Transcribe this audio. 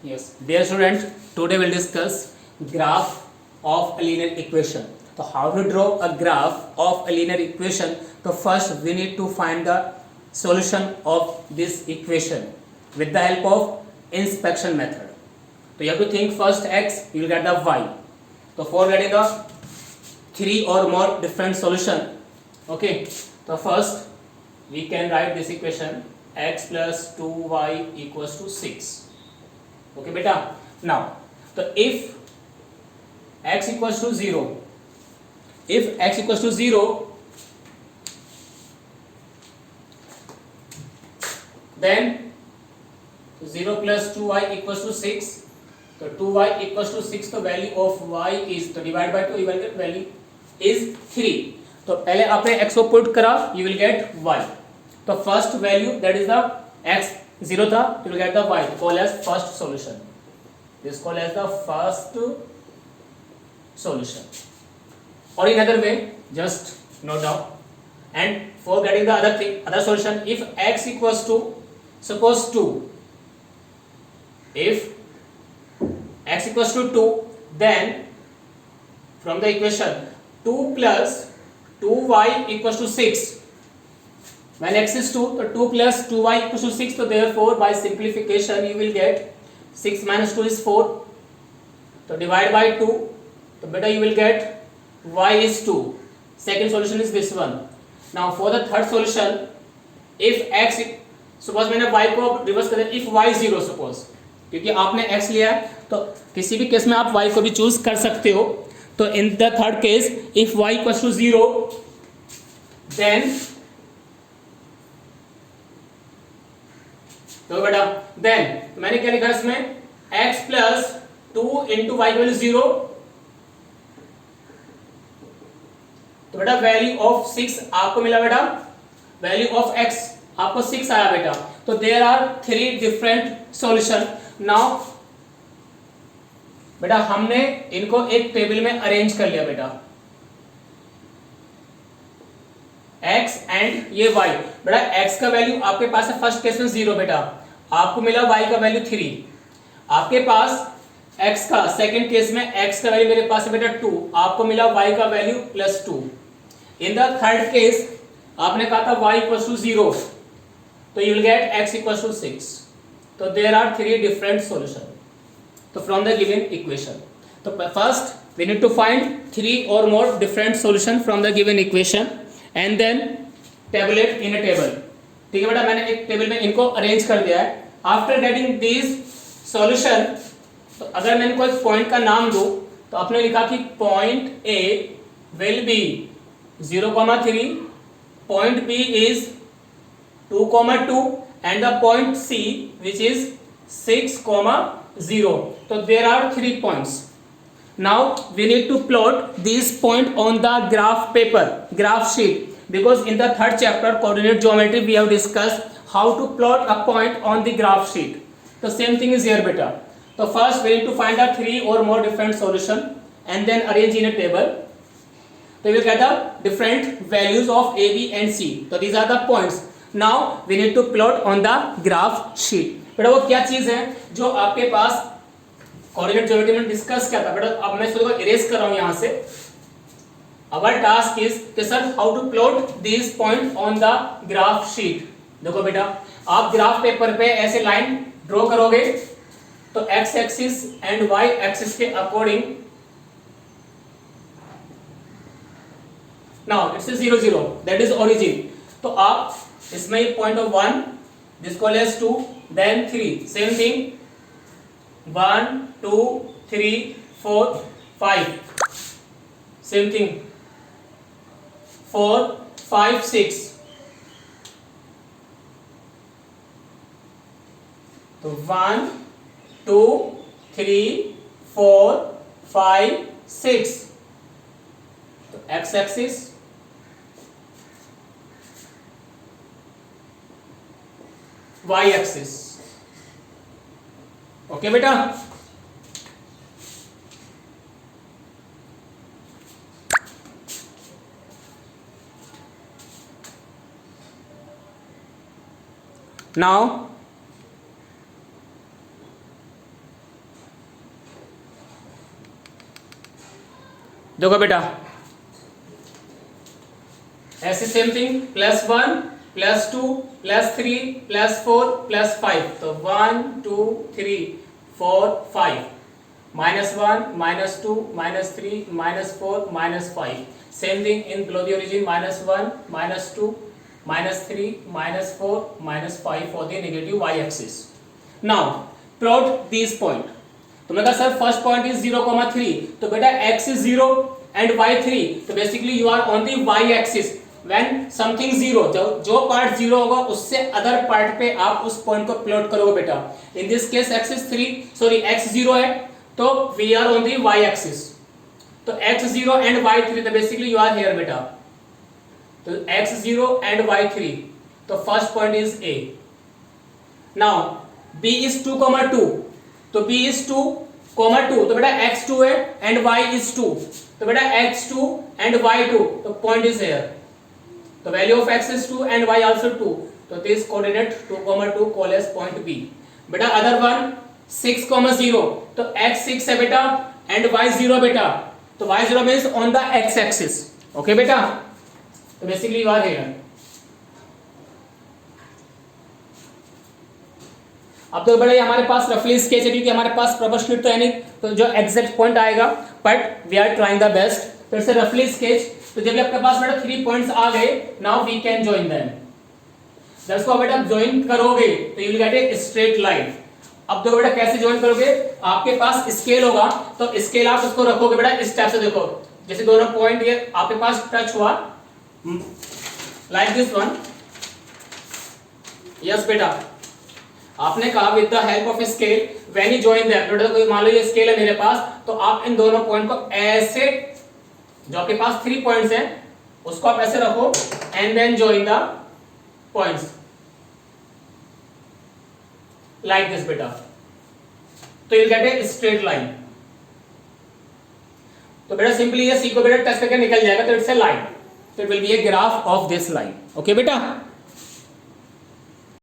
Yes, dear student, today we'll discuss graph of a linear equation. So how to draw a graph of a linear equation? So first we need to find the solution of this equation with the help of inspection method. So you have to think first x, you will get the y. So for getting the three or more different solution, okay. So first we can write this equation x plus 2y equals to 6. Okay beta. Now so if x equals to 0, if x equals to 0, then 0 plus 2y equals to 6. So 2y equals to 6, the value of y is, तो divide by 2 you will get value is 3. तो पहले आपने x को put करा, you will get y. तो first value, that is the x 0 था, you will get the y, called as first solution. This called as the first solution. Or in other way, just note down. And for getting the other thing, other solution, if x equals to, suppose 2, if x equals to 2, then from the equation 2 plus 2y equals to 6. When x is 2, so 2 plus 2y equals to 6, so therefore by simplification you will get 6 minus 2 is 4. So divide by 2, so better you will get y is 2. Second solution is this one. Now for the third solution, if x, suppose मैंने y को reverse कर दिया, if y 0 suppose, क्योंकि आपने x लिया है तो किसी भी केस में आप y को भी चूज कर सकते हो. तो इन the third case if y equals to 0, then तो बेटा then मैंने क्या लिखा इसमें x plus 2 into y equal to 0. तो बेटा वैल्यू ऑफ 6 आपको मिला बेटा, वैल्यू ऑफ x आपको 6 आया बेटा. तो there are 3 different solution. Now बेटा हमने इनको एक टेबल में अरेंज कर लिया बेटा, x एंड ये y. बेटा x का वैल्यू आपके पास है फर्स्ट केस में 0 बेटा, आपको मिला y का वैल्यू 3. आपके पास x का सेकंड केस में x का वैल्यू मेरे पास है बेटा 2, आपको मिला y का value plus 2. In the third case आपने कहा था y इक्वल्स टू 0, तो you will get x equals to 6. तो देयर आर 3 डिफरेंट सॉल्यूशन. तो फ्रॉम द गिवन इक्वेशन, तो first we need to find 3 और more different solution from the given equation and then tabulate in a table. ठीक है बेटा, मैंने एक table में इनको अरेंज कर दिया है. आफ्टर गेटिंग दिस सॉल्यूशन, तो अगर मैं इनको एक पॉइंट का नाम दूं, तो आपने लिखा कि point A will be 0,3, point B is 2,2 and the point C which is 6,0. So there are 3 points. Now we need to plot these point on the graph paper, graph sheet, because in the third chapter coordinate geometry we have discussed how to plot a point on the graph sheet. The same thing is here beta. So first we need to find the 3 or more different solution and then arrange in a table. So we will get the different values of a, b and c. So these are the points. Now we need to plot on the graph sheet. बेटा वो क्या चीज है जो आपके पास coordinate geometry में discuss किया था बेटा. अब मैं इसको इरेज कर रहा हूं यहां से. अवर टास्क इज कि sir how to plot this point on the graph sheet. देखो बेटा, आप ग्राफ पेपर पे ऐसे लाइन ड्रॉ करोगे तो X axis and Y axis के according, now it's 0 0, that is origin. तो आप इसमें point of 1, this call as 2, then 3, same thing, 1 2 3 4 5, same thing, 4 5 6. तो 1 2 3 4 5 6. तो x axis, y axis. Okay बेटा, नाउ देखो बेटा ऐसे सेम थिंग, +1 +2 +3 +4 +5, तो 1 2 3 4 5, -1 -2 -3 -4 -5, same thing in below the origin, -1 -2 -3 -4 -5 for the negative y axis. Now plot these point. तो मैं कहा सर फर्स्ट पॉइंट इज 0,3, तो बेटा x is 0 and y 3, तो basically you are on the y axis when something 0, जो part 0 होगा उससे other part पे आप उस पॉइंट को प्लॉट करोगे बेटा. In this case x is 3, sorry x 0 है, तो we are on the y axis, तो x 0 and y 3, तो बेसिकली यू आर हियर बेटा, तो x 0 and y 3, तो first point is a. Now b is 2,2, तो b is 2, 2, तो बेटा x 2 है एंड y is 2, तो बेटा x 2 and y 2, तो पॉइंट इज हियर, तो value of x is 2 and y also 2, तो this coordinate 2,2 call as point b. बेटा अदर वन 6,0, तो x 6 है बेटा एंड y 0 बेटा, तो y 0 means on the x axis. Okay बेटा, तो बेसिकली यू आर हियर. अब तो बड़े हमारे पास रफली स्केच है क्योंकि हमारे पास प्रॉपर शीट तो है नहीं, तो जो एग्जैक्ट पॉइंट आएगा, but we are trying the best. फिर से रफली स्केच, तो जब आपके पास बेटा 3 पॉइंट्स आ गए, now we can join them. जब इसको बेटा ज्वाइन करोगे तो you will get a straight line. अब देखो बेटा कैसे ज्वाइन करोगे, आपके पास स्केल होगा, तो स्केल आप उसको रखोगे बेटा इस टाइप से. देखो जैसे दोनों पॉइंट ये आपके पास टच हुआ लाइक दिस वन. यस बेटा, आपने कहा with the help of scale when you join them, बेटा कोई मान लो ये स्केल है मेरे पास, तो आप इन दोनों पॉइंट को ऐसे, जो आपके पास 3 पॉइंट्स हैं उसको आप ऐसे रखो and then join the points like this बेटा, तो you get a straight line. तो बेटा सिंपली ये सी को बेटा टच करके निकल जाएगा, तो इट्स ए लाइन, तो it will be a graph of this line. Okay बेटा.